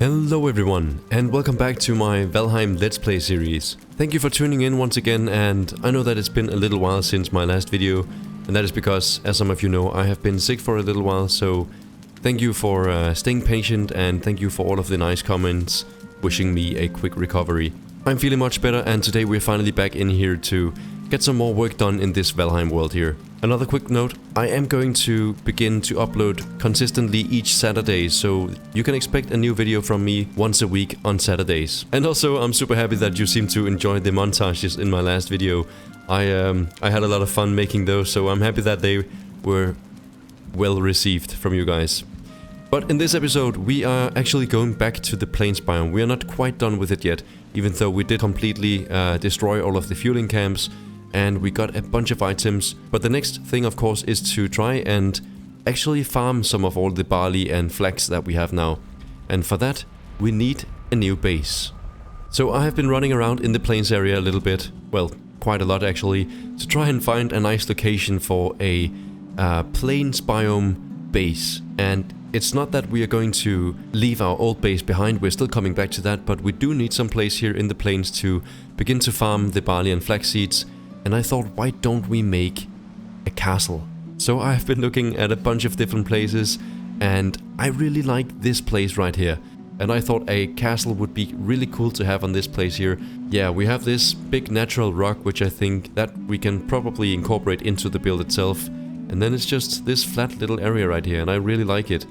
Hello everyone, and welcome back to my Valheim Let's Play series. Thank you for tuning in once again, and I know that it's been a little while since my last video, and that is because, as some of you know, I have been sick for a little while, so thank you for staying patient, and thank you for all of the nice comments wishing me a quick recovery. I'm feeling much better, and today we're finally back in here to get some more work done in this Valheim world here. Another quick note, I am going to begin to upload consistently each Saturday, so you can expect a new video from me once a week on Saturdays. And also, I'm super happy that you seem to enjoy the montages in my last video. I had a lot of fun making those, so I'm happy that they were well received from you guys. But in this episode, we are actually going back to the plains biome. We are not quite done with it yet, even though we did completely destroy all of the fueling camps, and we got a bunch of items. But the next thing, of course, is to try and actually farm some of all the barley and flax that we have now. And for that, we need a new base. So I have been running around in the plains area a little bit, well, quite a lot actually, to try and find a nice location for a plains biome base. And it's not that we are going to leave our old base behind, we're still coming back to that, but we do need some place here in the plains to begin to farm the barley and flax seeds. And I thought, why don't we make a castle? So I have been looking at a bunch of different places, and I really like this place right here. And I thought a castle would be really cool to have on this place here. Yeah, we have this big natural rock, which I think that we can probably incorporate into the build itself. And then it's just this flat little area right here, and I really like it.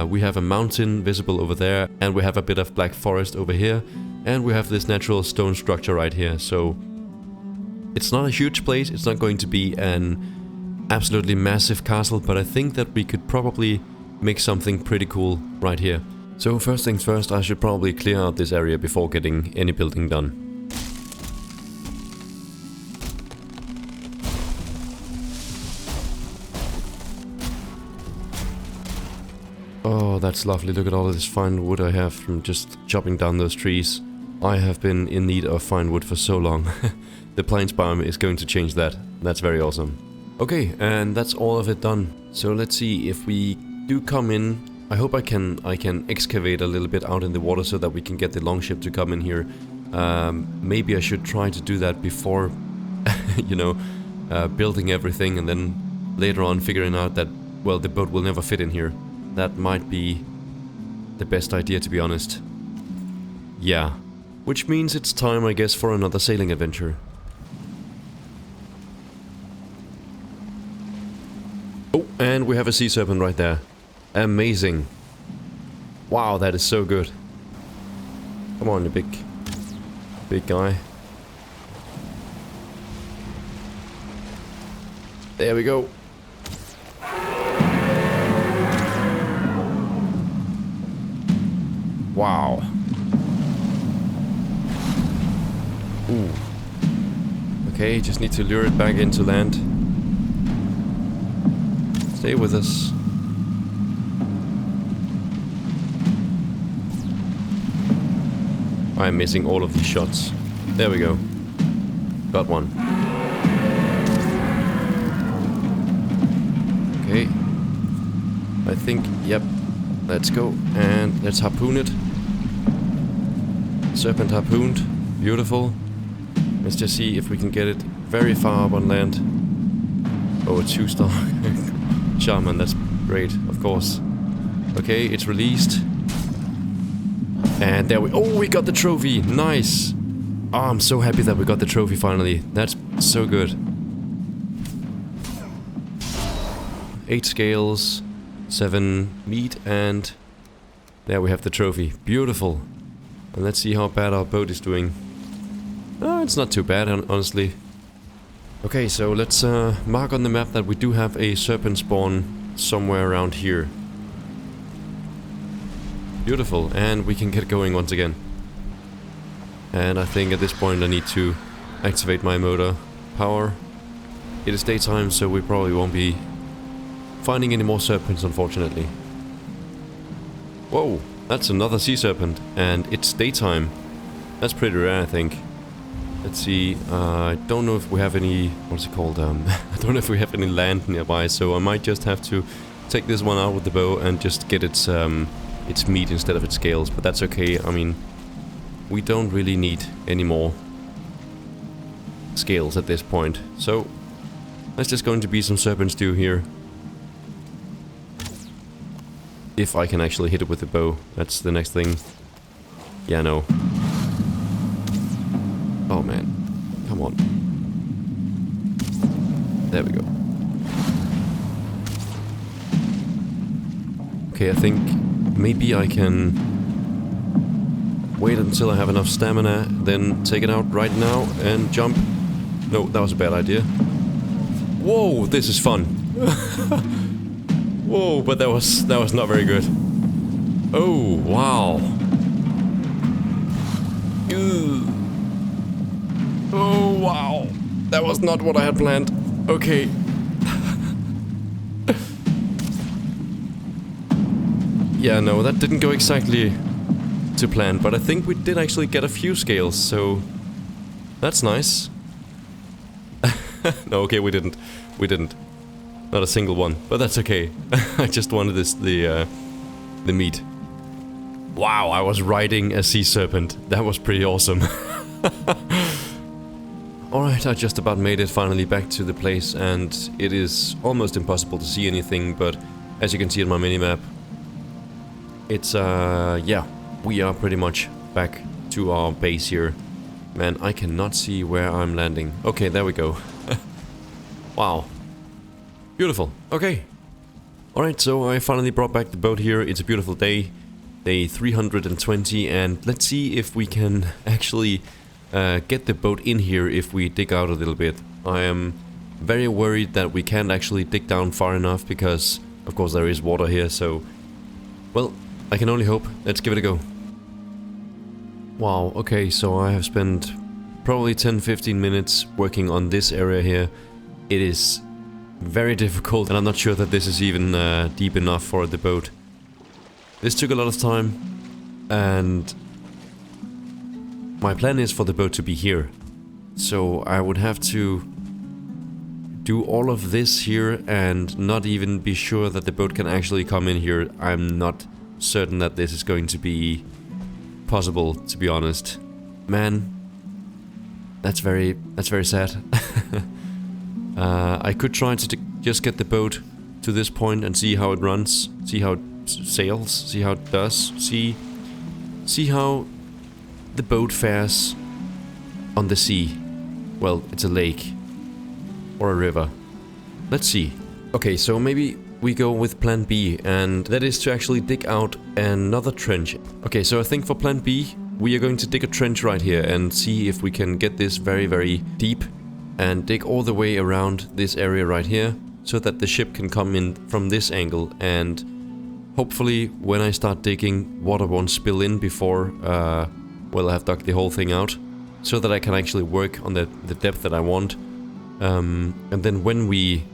We have a mountain visible over there, and we have a bit of black forest over here, and we have this natural stone structure right here. So it's not a huge place, it's not going to be an absolutely massive castle, but I think that we could probably make something pretty cool right here. So first things first, I should probably clear out this area before getting any building done. Oh, that's lovely. Look at all of this fine wood I have from just chopping down those trees. I have been in need of fine wood for so long. The plains biome is going to change that. That's very awesome. Okay, and that's all of it done. So let's see if we do come in. I hope I can excavate a little bit out in the water so that we can get the longship to come in here. Maybe I should try to do that before, you know, building everything, and then later on figuring out that, well, the boat will never fit in here. That might be the best idea, to be honest. Yeah. Which means it's time, I guess, for another sailing adventure. Oh, and we have a sea serpent right there. Amazing. Wow, that is so good. Come on, you big guy. There we go. Wow. Ooh. Okay, just need to lure it back into land. Stay with us. I'm missing all of these shots. There we go. Got one. Okay. I think, yep. Let's go. And let's harpoon it. Serpent harpooned. Beautiful. Let's just see if we can get it very far up on land. Oh, a 2-star. Shaman, that's great, of course. Okay, it's released. And there we... Oh, we got the trophy! Nice! Oh, I'm so happy that we got the trophy finally. That's so good. 8 scales, 7 meat, and... there we have the trophy. Beautiful. And let's see how bad our boat is doing. Oh, it's not too bad, honestly. Okay, so let's mark on the map that we do have a serpent spawn somewhere around here. Beautiful, and we can get going once again. And I think at this point I need to activate my motor power. It is daytime, so we probably won't be finding any more serpents, unfortunately. Whoa, that's another sea serpent, and it's daytime. That's pretty rare, I think. Let's see, I don't know if we have any, what's it called, I don't know if we have any land nearby, so I might just have to take this one out with the bow and just get its its meat instead of its scales, but that's okay. I mean, we don't really need any more scales at this point. So, there's just going to be some serpent stew here. If I can actually hit it with the bow, that's the next thing. Yeah, no. Oh man, come on. There we go. Okay, I think maybe I can wait until I have enough stamina, then take it out right now and jump. No, that was a bad idea. Whoa, this is fun. Whoa, but that was not very good. Oh, wow. Ugh. Oh, wow. That was not what I had planned. Okay. Yeah, no, that didn't go exactly to plan, but I think we did actually get a few scales, so that's nice. No, okay, we didn't. We didn't. Not a single one, but that's okay. I just wanted the meat. Wow, I was riding a sea serpent. That was pretty awesome. Alright, I just about made it finally back to the place, and it is almost impossible to see anything, but as you can see on my minimap, it's, yeah, we are pretty much back to our base here. Man, I cannot see where I'm landing. Okay, there we go. Wow. Beautiful. Okay. Alright, so I finally brought back the boat here. It's a beautiful day. Day 320, and let's see if we can actually get the boat in here if we dig out a little bit. I am very worried that we can't actually dig down far enough because, of course, there is water here, so... Well, I can only hope. Let's give it a go. Wow, okay, so I have spent probably 10-15 minutes working on this area here. It is very difficult, and I'm not sure that this is even deep enough for the boat. This took a lot of time, and my plan is for the boat to be here. So I would have to do all of this here and not even be sure that the boat can actually come in here. I'm not certain that this is going to be possible, to be honest. Man, that's very sad. I could try to just get the boat to this point and see how it runs, see how it sails, see how it does, see how the boat fares on the sea. Well, it's a lake or a river. Let's see. Okay, so maybe we go with plan B, and that is to actually dig out another trench. Okay, so I think for plan B, we are going to dig a trench right here and see if we can get this very, very deep and dig all the way around this area right here so that the ship can come in from this angle, and hopefully when I start digging, water won't spill in before, well, I have dug the whole thing out, so that I can actually work on the depth that I want. And then when we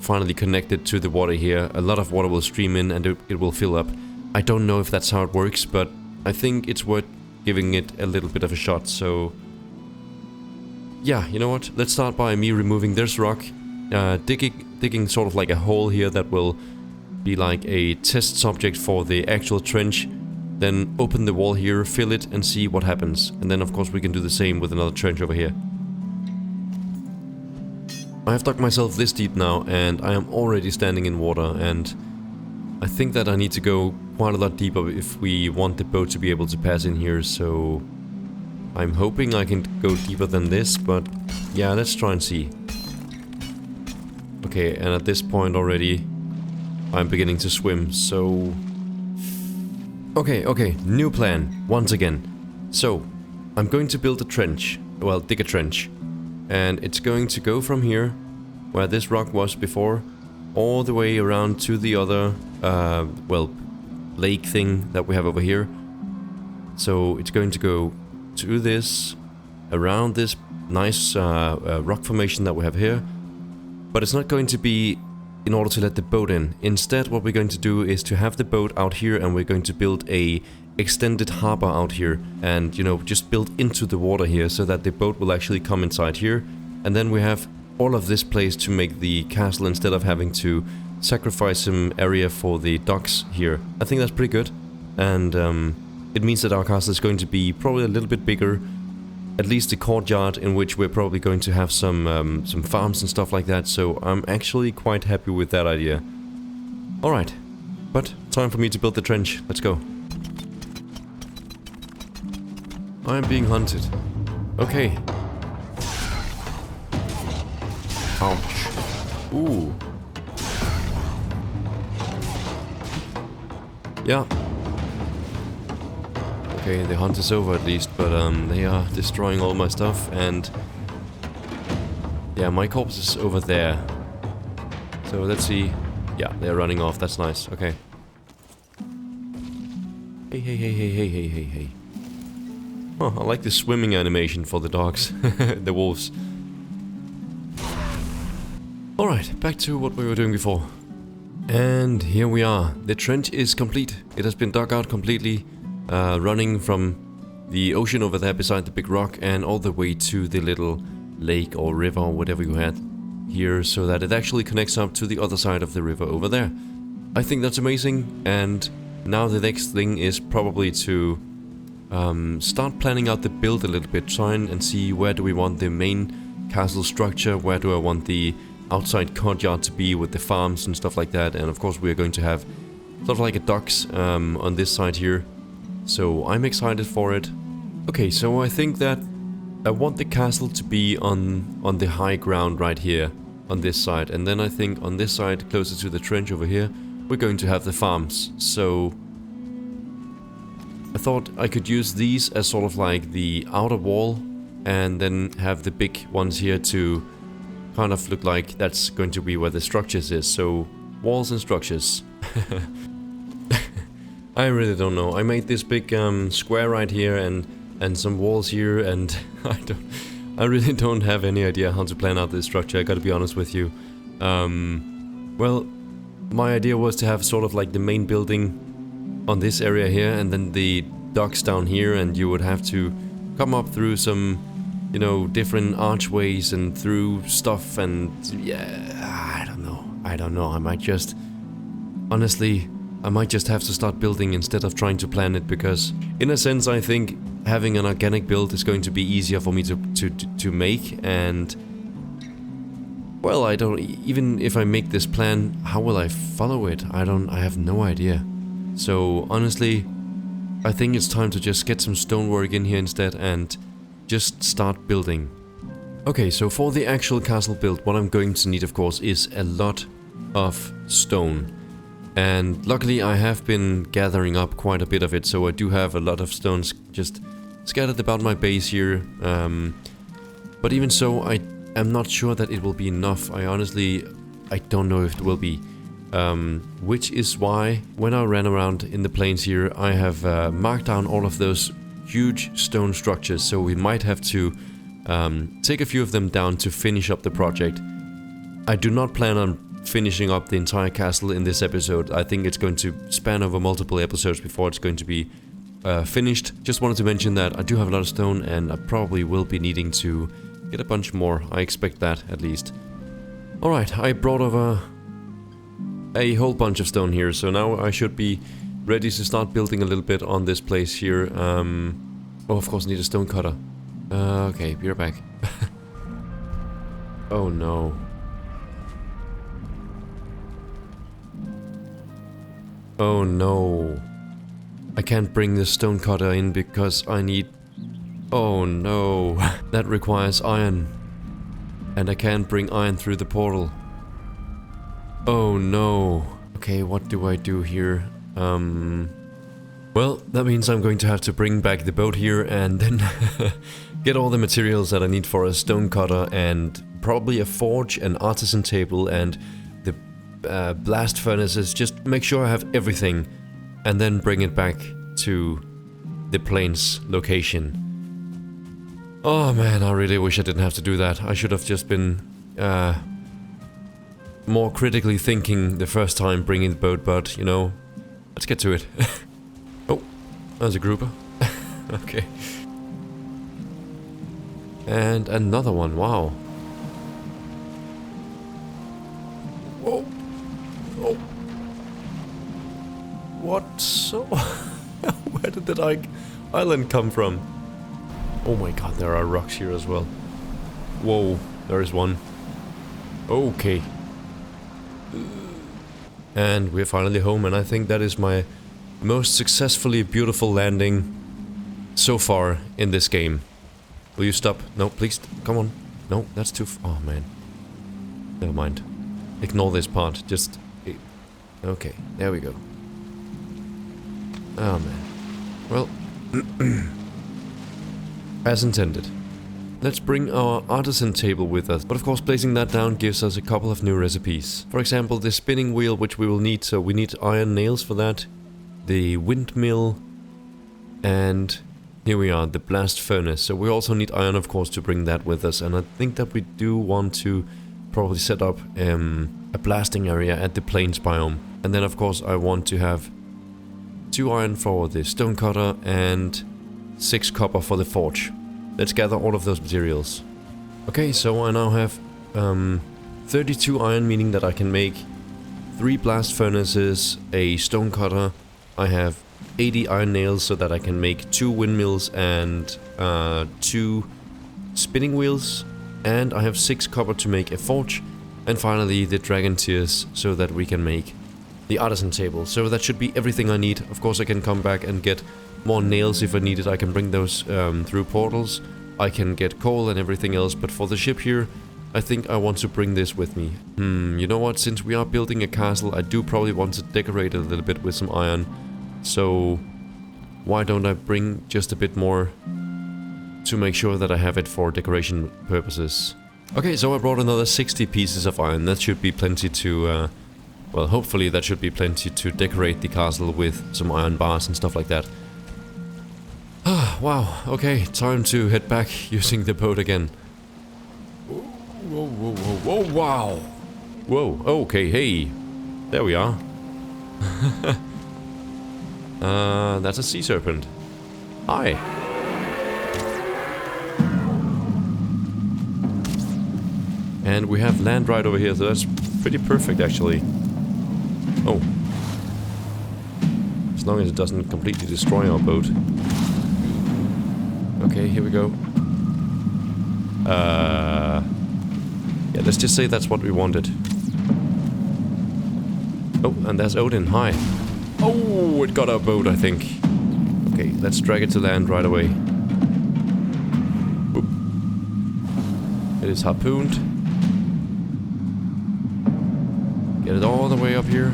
finally connect it to the water here, a lot of water will stream in and it will fill up. I don't know if that's how it works, but I think it's worth giving it a little bit of a shot, so... Yeah, you know what? Let's start by me removing this rock, digging sort of like a hole here that will be like a test subject for the actual trench. Then open the wall here, fill it, and see what happens. And then of course we can do the same with another trench over here. I have dug myself this deep now, and I am already standing in water, and I think that I need to go quite a lot deeper if we want the boat to be able to pass in here, so... I'm hoping I can go deeper than this, but yeah, let's try and see. Okay, and at this point already, I'm beginning to swim, so... Okay, new plan, once again. So, I'm going to build a trench, well, dig a trench. And it's going to go from here, where this rock was before, all the way around to the other, well, lake thing that we have over here. So, it's going to go to this, around this nice rock formation that we have here, but it's not going to be in order to let the boat in. Instead, what we're going to do is to have the boat out here, and we're going to build a extended harbor out here, and you know, just build into the water here so that the boat will actually come inside here, and then we have all of this place to make the castle instead of having to sacrifice some area for the docks here. I think that's pretty good. and it means that our castle is going to be probably a little bit bigger. At least the courtyard, in which we're probably going to have some farms and stuff like that, so I'm actually quite happy with that idea. Alright, but time for me to build the trench. Let's go. I'm being hunted. Okay. Ouch. Ooh. Yeah. Okay, the hunt is over at least, but they are destroying all my stuff, and yeah, my corpse is over there. So let's see. Yeah, they're running off. That's nice. Okay. Hey, hey, hey, hey, hey, hey, hey, hey. Oh, I like the swimming animation for the dogs, the wolves. Alright, back to what we were doing before. And here we are. The trench is complete. It has been dug out completely, running from the ocean over there beside the big rock and all the way to the little lake or river or whatever you had here, so that it actually connects up to the other side of the river over there. I think that's amazing, and now the next thing is probably to start planning out the build a little bit, try and see where do we want the main castle structure, where do I want the outside courtyard to be with the farms and stuff like that, and of course we're going to have sort of like a docks on this side here, so I'm excited for it. Okay, so I think that I want the castle to be on the high ground right here on this side, and then I think on this side closer to the trench over here we're going to have the farms. So I thought I could use these as sort of like the outer wall, and then have the big ones here to kind of look like that's going to be where the structures is. So walls and structures. I really don't know. I made this big square right here and some walls here, and I really don't have any idea how to plan out this structure, I gotta be honest with you. Well, my idea was to have sort of like the main building on this area here, and then the docks down here, and you would have to come up through some, you know, different archways and through stuff, and yeah, I don't know, I might just, honestly, I might just have to start building instead of trying to plan it, because in a sense I think having an organic build is going to be easier for me to make, and well, I don't, even if I make this plan, how will I follow it? I have no idea. So honestly, I think it's time to just get some stonework in here instead and just start building. Okay, so for the actual castle build, what I'm going to need, of course, is a lot of stone. And luckily I have been gathering up quite a bit of it, so I do have a lot of stones just scattered about my base here. But even so, I am not sure that it will be enough. I don't know if it will be. Which is why, when I ran around in the plains here, I have marked down all of those huge stone structures, so we might have to take a few of them down to finish up the project. I do not plan on finishing up the entire castle in this episode. I think it's going to span over multiple episodes before it's going to be finished. Just wanted to mention that I do have a lot of stone, and I probably will be needing to get a bunch more. I expect that, at least. Alright, I brought over a whole bunch of stone here, so now I should be ready to start building a little bit on this place here. Oh, of course, I need a stone cutter. Okay, be right back. Oh no. Oh no. I can't bring the stone cutter in because I need... Oh no. That requires iron. And I can't bring iron through the portal. Oh no. Okay, what do I do here? Well, that means I'm going to have to bring back the boat here and then get all the materials that I need for a stone cutter, and probably a forge, an artisan table, and the blast furnaces. Just make sure I have everything, and then bring it back to the plains location. Oh man, I really wish I didn't have to do that. I should have just been more critically thinking the first time bringing the boat, but you know, let's get to it. Oh, there's a grouper. Okay. And another one, wow. Whoa. Oh. What? So? Where did that island come from? Oh my god, there are rocks here as well. Whoa, there is one. Okay. And we're finally home, and I think that is my most successfully beautiful landing so far in this game. Will you stop? No, please, come on. No, that's too oh man. Never mind. Ignore this part, just... Okay, there we go. Oh man. Well, as intended. Let's bring our artisan table with us, but of course placing that down gives us a couple of new recipes. For example, the spinning wheel, which we will need, so we need iron nails for that. The windmill, and here we are, the blast furnace. So we also need iron, of course, to bring that with us, and I think that we do want to probably set up a blasting area at the plains biome. And then of course I want to have 2 iron for the stone cutter and 6 copper for the forge. Let's gather all of those materials. Okay, so I now have 32 iron, meaning that I can make 3 blast furnaces, a stone cutter. I have 80 iron nails so that I can make 2 windmills and 2 spinning wheels. And I have 6 copper to make a forge. And finally the dragon tears so that we can make the artisan table. So that should be everything I need. Of course I can come back and get more nails if I need it. I can bring those through portals. I can get coal and everything else, but for the ship here, I think I want to bring this with me. You know what, since we are building a castle, I do probably want to decorate it a little bit with some iron. So why don't I bring just a bit more to make sure that I have it for decoration purposes. Okay, so I brought another 60 pieces of iron. That should be plenty to, well, hopefully that should be plenty to decorate the castle with some iron bars and stuff like that. Wow, okay, time to head back using the boat again. Whoa, whoa, whoa, whoa, whoa, wow! Whoa, okay, hey, there we are. That's a sea serpent. Hi. And we have land right over here, so that's pretty perfect actually. Oh. As long as it doesn't completely destroy our boat. Okay, here we go. Yeah, let's just say that's what we wanted. Oh, and there's Odin, hi. Oh, it got our boat, I think. Okay, let's drag it to land right away. Boop. It is harpooned. Get it all the way up here.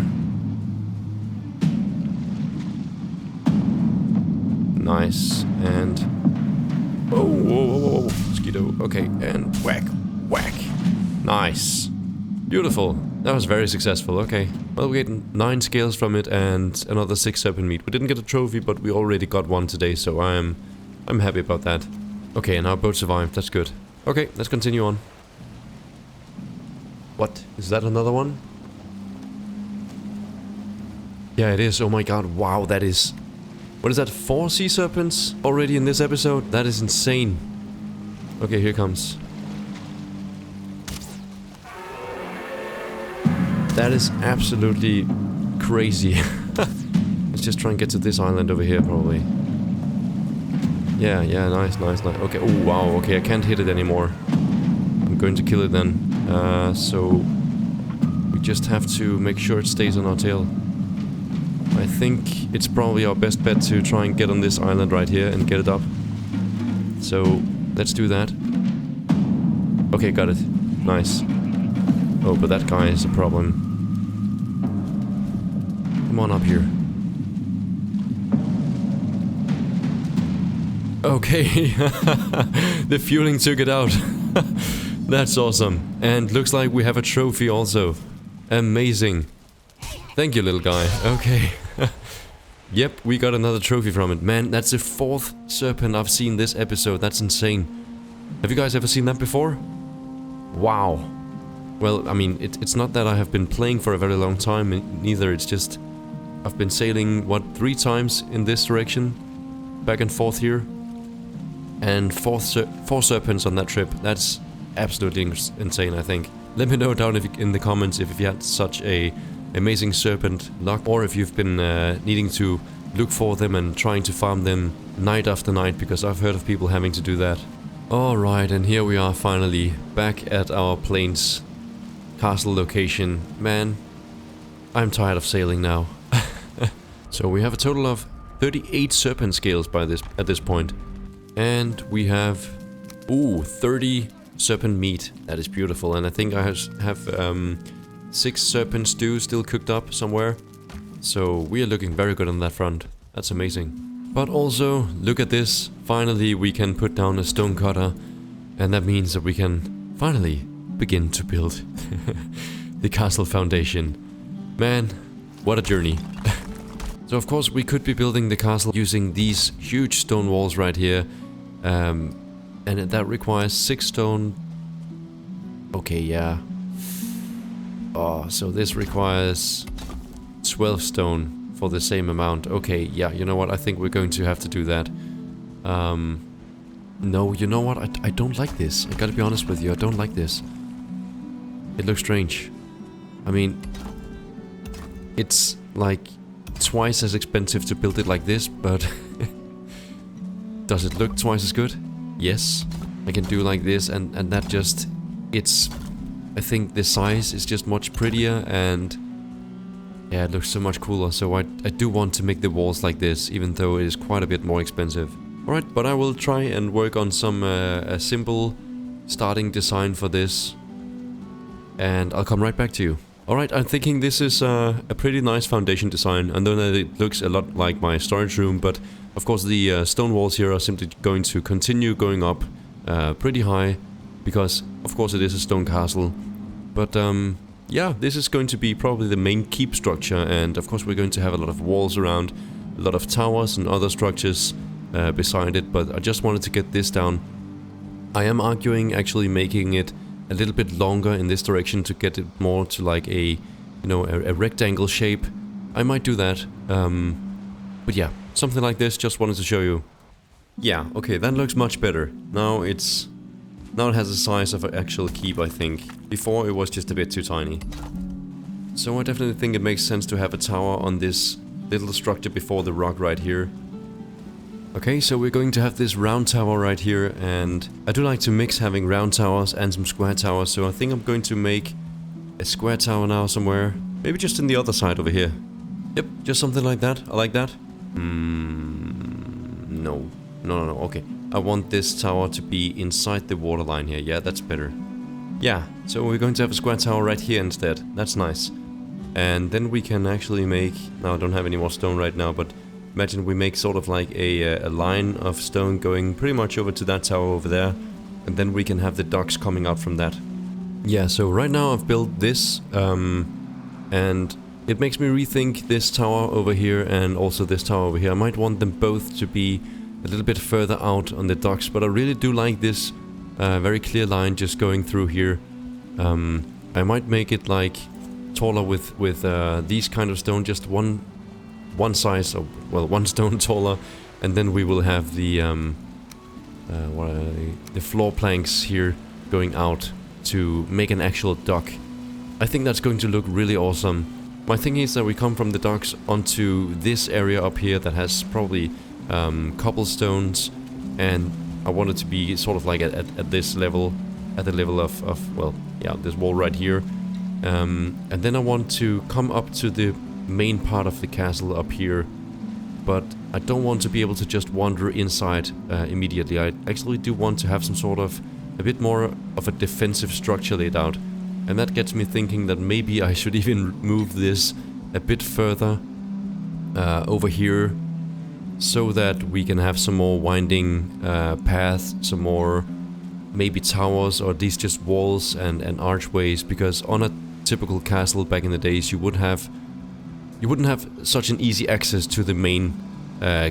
Nice, and... Oh, whoa, whoa, whoa, whoa, mosquito. Okay, and whack, whack. Nice. Beautiful. That was very successful, okay. Well, we get 9 scales from it and another 6 serpent meat. We didn't get a trophy, but we already got one today, so I'm happy about that. Okay, and our boat survived, that's good. Okay, let's continue on. What? Is that another one? Yeah, it is. Oh my god, wow, that is... What is that, 4 sea serpents already in this episode? That is insane. Okay, here comes. That is absolutely crazy. Let's just try and get to this island over here, probably. Yeah, nice, nice, nice. Okay, oh wow, okay, I can't hit it anymore. I'm going to kill it then. So... we just have to make sure it stays on our tail. I think it's probably our best bet to try and get on this island right here and get it up. So, let's do that. Okay, got it. Nice. Oh, but that guy is a problem. Come on up here. Okay, the fueling took it out. That's awesome. And looks like we have a trophy also. Amazing. Thank you, little guy. Okay. Yep, we got another trophy from it. Man, that's the 4th serpent I've seen this episode. That's insane. Have you guys ever seen that before? Wow. Well, I mean, it's not that I have been playing for a very long time, neither. It's just... I've been sailing, what, 3 times in this direction? Back and forth here. And 4 serpents on that trip. That's absolutely insane, I think. Let me know down in the comments if you had such a amazing serpent luck, or if you've been needing to look for them and trying to farm them night after night, because I've heard of people having to do that. Alright, and here we are finally back at our plains castle location. Man, I'm tired of sailing now. So we have a total of 38 serpent scales at this point. And we have 30 serpent meat. That is beautiful. And I think I have 6 serpent stews still cooked up somewhere. So we are looking very good on that front. That's amazing. But also, look at this. Finally we can put down a stone cutter. And that means that we can finally begin to build the castle foundation. Man, what a journey. So of course we could be building the castle using these huge stone walls right here. And that requires 6 stone. Okay, yeah. Oh, so this requires 12 stone for the same amount. Okay, yeah, you know what? I think we're going to have to do that. No, you know what? I don't like this. I gotta be honest with you, I don't like this. It looks strange. I mean, it's like twice as expensive to build it like this, but does it look twice as good? Yes. I can do like this, and that just... It's... I think the size is just much prettier, and... Yeah, it looks so much cooler, so I do want to make the walls like this, even though it is quite a bit more expensive. Alright, but I will try and work on some a simple starting design for this, and I'll come right back to you. Alright, I'm thinking this is a pretty nice foundation design. I know that it looks a lot like my storage room, but of course the stone walls here are simply going to continue going up pretty high, because of course it is a stone castle. But yeah, this is going to be probably the main keep structure, and of course we're going to have a lot of walls around, a lot of towers and other structures beside it, but I just wanted to get this down. I am arguing actually making it a little bit longer in this direction to get it more to like a, you know, a rectangle shape. I might do that, but yeah, something like this, just wanted to show you. Yeah, okay, that looks much better. Now it has the size of an actual keep, I think. Before it was just a bit too tiny. So I definitely think it makes sense to have a tower on this little structure before the rock right here. Okay, so we're going to have this round tower right here, and I do like to mix having round towers and some square towers, so I think I'm going to make a square tower now somewhere. Maybe just in the other side over here. Yep, just something like that. I like that. No, okay. I want this tower to be inside the waterline here. Yeah, that's better. Yeah, so we're going to have a square tower right here instead. That's nice. And then we can actually make... Now, I don't have any more stone right now, but imagine we make sort of like a line of stone going pretty much over to that tower over there. And then we can have the docks coming out from that. Yeah, so right now I've built this. And it makes me rethink this tower over here and also this tower over here. I might want them both to be a little bit further out on the docks, but I really do like this very clear line just going through here. I might make it like taller with these kind of stone, just one size, or well, one stone taller, and then we will have the floor planks here going out to make an actual dock. I think that's going to look really awesome. My thing is that we come from the docks onto this area up here that has probably cobblestones, and I want it to be sort of like at this level, at the level of well, yeah, this wall right here. And then I want to come up to the main part of the castle up here, but I don't want to be able to just wander inside immediately. I actually do want to have some sort of a bit more of a defensive structure laid out, and that gets me thinking that maybe I should even move this a bit further over here, so that we can have some more winding paths, some more maybe towers, or at least just walls and archways, because on a typical castle back in the days you wouldn't have such an easy access to the main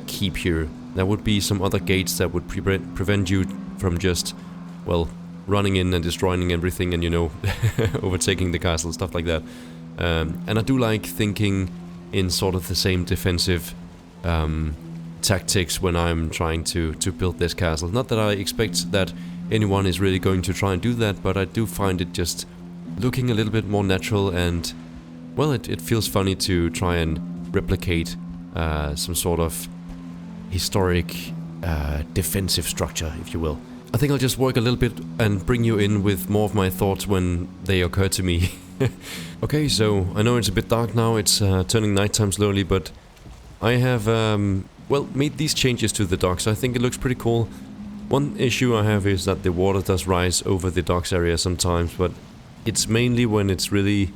keep here. There would be some other gates that would prevent you from just, well, running in and destroying everything and, you know, overtaking the castle, stuff like that. And I do like thinking in sort of the same defensive tactics when I'm trying to build this castle. Not that I expect that anyone is really going to try and do that, but I do find it just looking a little bit more natural, and well, it feels funny to try and replicate some sort of historic defensive structure, if you will. I think I'll just work a little bit and bring you in with more of my thoughts when they occur to me. Okay, so I know it's a bit dark now, it's turning nighttime slowly, but I have, well, made these changes to the docks. I think it looks pretty cool. One issue I have is that the water does rise over the docks area sometimes, but it's mainly when it's really,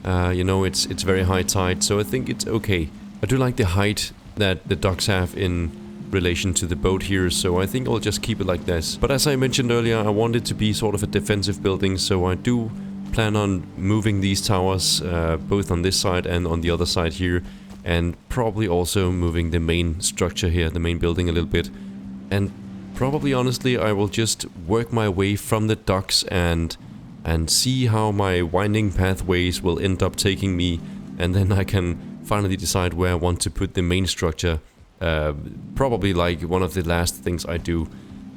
you know, it's very high tide, so I think it's okay. I do like the height that the docks have in relation to the boat here, so I think I'll just keep it like this. But as I mentioned earlier, I want it to be sort of a defensive building, so I do plan on moving these towers both on this side and on the other side here, and probably also moving the main structure here, the main building a little bit. And probably, honestly, I will just work my way from the docks and see how my winding pathways will end up taking me, and then I can finally decide where I want to put the main structure. Probably like one of the last things I do.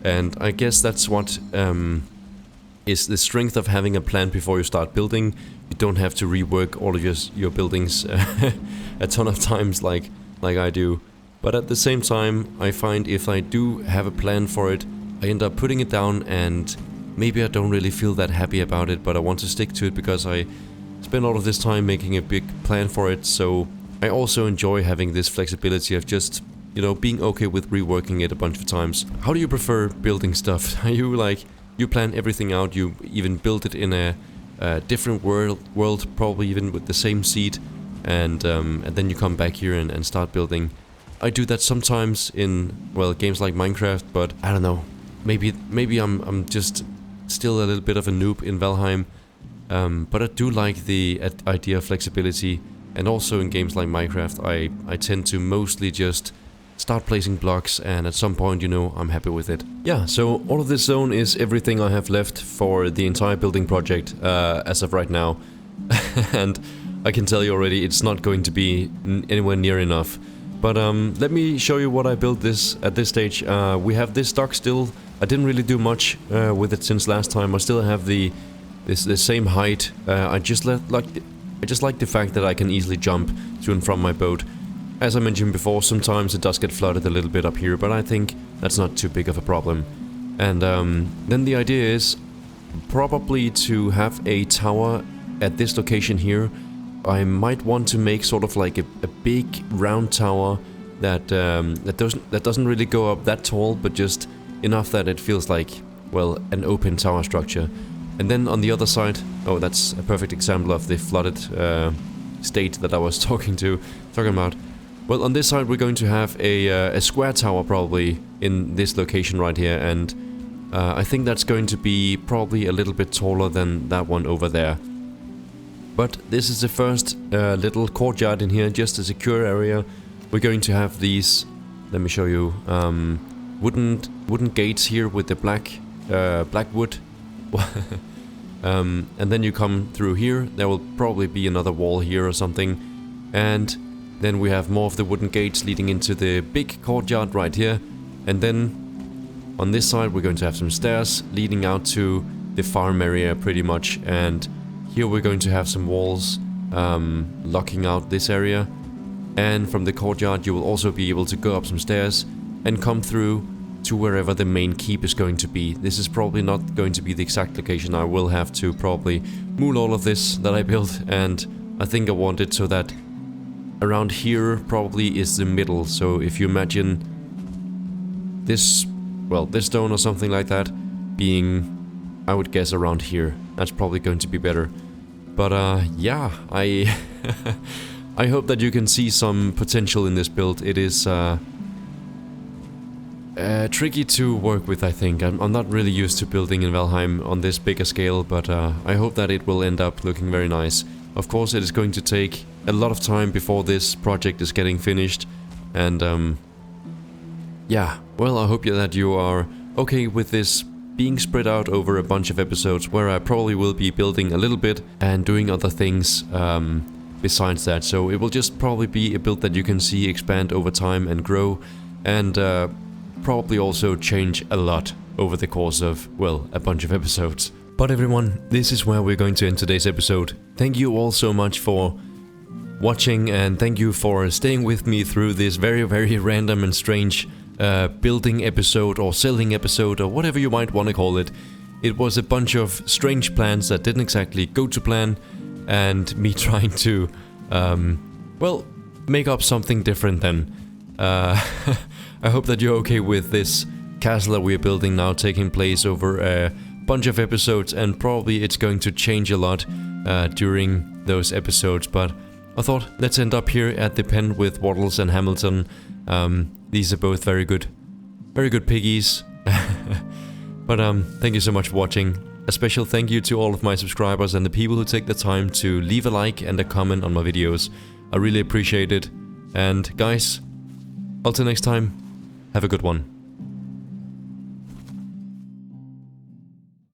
And I guess that's what is the strength of having a plan before you start building. You don't have to rework all of your buildings a ton of times like I do. But at the same time, I find if I do have a plan for it, I end up putting it down, and maybe I don't really feel that happy about it, but I want to stick to it because I spend all of this time making a big plan for it. So I also enjoy having this flexibility of just, you know, being okay with reworking it a bunch of times. How do you prefer building stuff? Are you like, you plan everything out, you even build it in a different world, probably even with the same seed, and then you come back here and start building? I do that sometimes in, well, games like Minecraft, but I don't know. Maybe I'm just still a little bit of a noob in Valheim, but I do like the idea of flexibility. And also in games like Minecraft, I tend to mostly just start placing blocks, and at some point, you know, I'm happy with it. Yeah, so all of this zone is everything I have left for the entire building project as of right now. And I can tell you already, it's not going to be anywhere near enough. But let me show you what I built at this stage. We have this dock still. I didn't really do much with it since last time. I still have the same height. I just like the fact that I can easily jump to and from my boat. As I mentioned before, sometimes it does get flooded a little bit up here, but I think that's not too big of a problem. And then the idea is probably to have a tower at this location here. I might want to make sort of like a big round tower that doesn't really go up that tall, but just enough that it feels like, well, an open tower structure. And then on the other side, oh, that's a perfect example of the flooded state that I was talking about. Well, on this side we're going to have a square tower probably in this location right here, and I think that's going to be probably a little bit taller than that one over there. But this is the first little courtyard in here, just a secure area. We're going to have these, let me show you, wooden gates here with the black wood. And then you come through here. There will probably be another wall here or something, and then we have more of the wooden gates leading into the big courtyard right here. And then on this side we're going to have some stairs leading out to the farm area pretty much, and here we're going to have some walls locking out this area. And from the courtyard you will also be able to go up some stairs and come through to wherever the main keep is going to be. This is probably not going to be the exact location. I will have to probably move all of this that I built, and I think I want it so that around here probably is the middle. So if you imagine this, well, this stone or something like that being, I would guess, around here, that's probably going to be better. But yeah, I I hope that you can see some potential in this build. It is tricky to work with, I think. I'm not really used to building in Valheim on this bigger scale, but I hope that it will end up looking very nice. Of course, it is going to take a lot of time before this project is getting finished, and yeah, well, I hope that you are okay with this being spread out over a bunch of episodes, where I probably will be building a little bit and doing other things besides that. So it will just probably be a build that you can see expand over time and grow, and probably also change a lot over the course of, well, a bunch of episodes. But everyone, this is where we're going to end today's episode. Thank you all so much for watching, and thank you for staying with me through this very, very random and strange building episode or selling episode or whatever you might want to call it. It was a bunch of strange plans that didn't exactly go to plan, and me trying to, well, make up something different then. I hope that you're okay with this castle that we're building now taking place over a bunch of episodes, and probably it's going to change a lot during those episodes, but I thought let's end up here at the pen with Waddles and Hamilton. These are both very good piggies. But thank you so much for watching. A special thank you to all of my subscribers and the people who take the time to leave a like and a comment on my videos. I really appreciate it. And guys, until next time, have a good one.